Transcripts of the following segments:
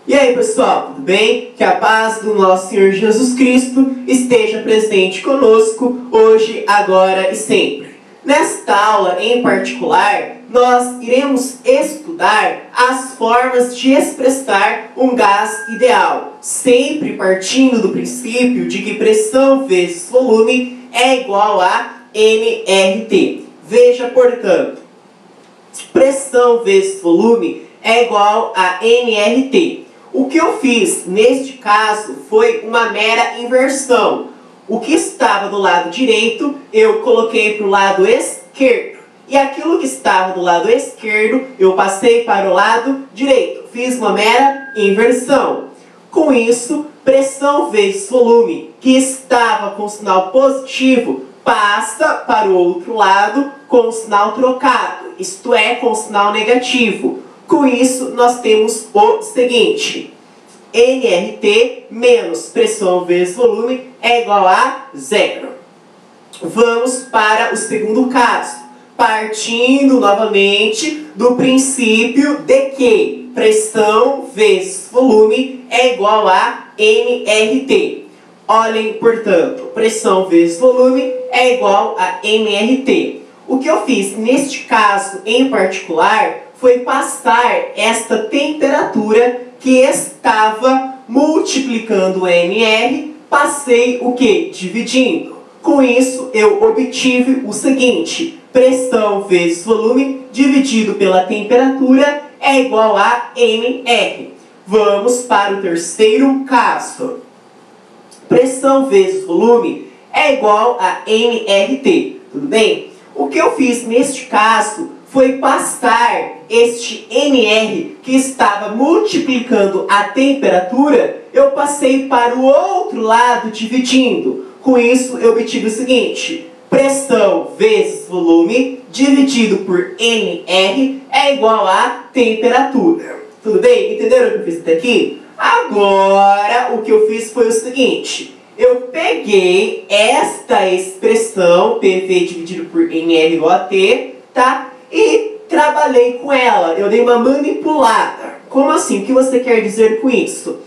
E aí pessoal, tudo bem? Que a paz do nosso Senhor Jesus Cristo esteja presente conosco hoje, agora e sempre. Nesta aula em particular, nós iremos estudar as formas de expressar um gás ideal, sempre partindo do princípio de que pressão vezes volume é igual a nRT. Veja, portanto, pressão vezes volume é igual a nRT. O que eu fiz neste caso foi uma mera inversão. O que estava do lado direito, eu coloquei para o lado esquerdo. E aquilo que estava do lado esquerdo, eu passei para o lado direito. Fiz uma mera inversão. Com isso, pressão vezes volume, que estava com sinal positivo, passa para o outro lado com o sinal trocado, isto é, com o sinal negativo. Com isso, nós temos o seguinte: nRT menos pressão vezes volume é igual a zero. Vamos para o segundo caso, partindo novamente do princípio de que pressão vezes volume é igual a nRT. Olhem, portanto, pressão vezes volume é igual a nRT. O que eu fiz neste caso em particular foi passar esta temperatura que estava multiplicando nR, passei o que? Dividindo. Com isso, eu obtive o seguinte: pressão vezes volume dividido pela temperatura é igual a nR. Vamos para o terceiro caso. Pressão vezes volume é igual a nRT. Tudo bem? O que eu fiz neste caso foi passar este nR que estava multiplicando a temperatura, eu passei para o outro lado dividindo. Com isso, eu obtive o seguinte: pressão vezes volume dividido por nR é igual a temperatura. Tudo bem? Entenderam o que eu fiz até aqui? Agora, o que eu fiz foi o seguinte: eu peguei esta expressão, PV dividido por nR igual a T, tá? E trabalhei com ela, eu dei uma manipulada. Como assim? O que você quer dizer com isso?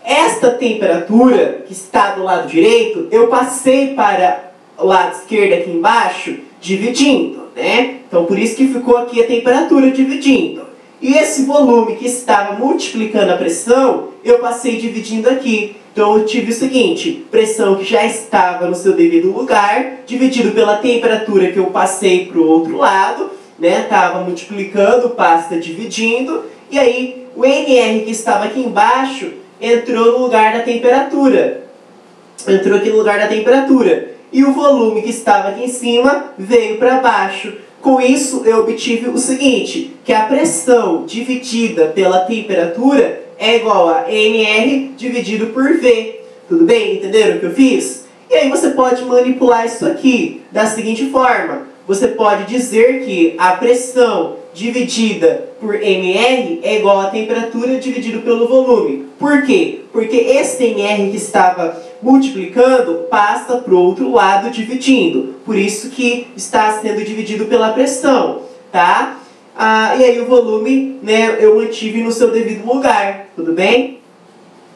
Esta temperatura que está do lado direito, eu passei para o lado esquerdo aqui embaixo, dividindo, né? Então por isso que ficou aqui a temperatura dividindo. E esse volume que estava multiplicando a pressão, eu passei dividindo aqui. Então eu tive o seguinte: pressão que já estava no seu devido lugar, dividido pela temperatura que eu passei para o outro lado, né? Estava multiplicando, passa dividindo, e aí o nR que estava aqui embaixo entrou no lugar da temperatura. Entrou aqui no lugar da temperatura. E o volume que estava aqui em cima veio para baixo. Com isso, eu obtive o seguinte: que a pressão dividida pela temperatura é igual a nR dividido por V. Tudo bem? Entenderam o que eu fiz? E aí você pode manipular isso aqui da seguinte forma: você pode dizer que a pressão dividida por nR é igual a temperatura dividido pelo volume. Por quê? Porque esse nR que estava multiplicando passa para o outro lado dividindo. Por isso que está sendo dividido pela pressão, tá? E aí o volume, né, eu mantive no seu devido lugar, tudo bem?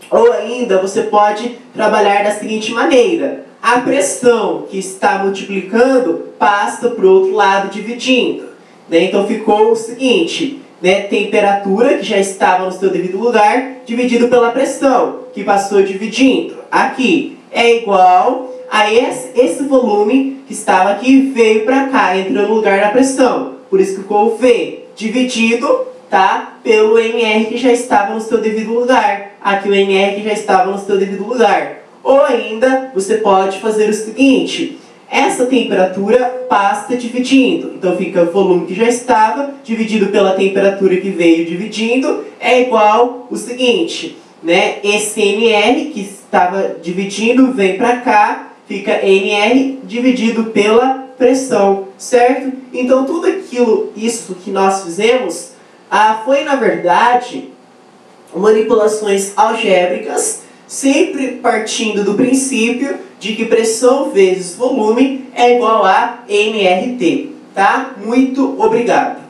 Ou ainda você pode trabalhar da seguinte maneira: a pressão que está multiplicando passa para o outro lado dividindo, né? Então ficou o seguinte, né, temperatura que já estava no seu devido lugar dividido pela pressão que passou dividindo. Aqui é igual a esse volume que estava aqui veio para cá, entrou no lugar da pressão. Por isso ficou o V dividido, tá, pelo nR que já estava no seu devido lugar. Aqui o nR que já estava no seu devido lugar. Ou ainda, você pode fazer o seguinte: essa temperatura passa dividindo. Então fica o volume que já estava, dividido pela temperatura que veio dividindo, é igual o seguinte, né? Esse nR que estava dividindo vem para cá, fica nR dividido pela pressão, certo? Então tudo isso que nós fizemos foi na verdade manipulações algébricas, sempre partindo do princípio de que pressão vezes volume é igual a nRT, tá? Muito obrigado!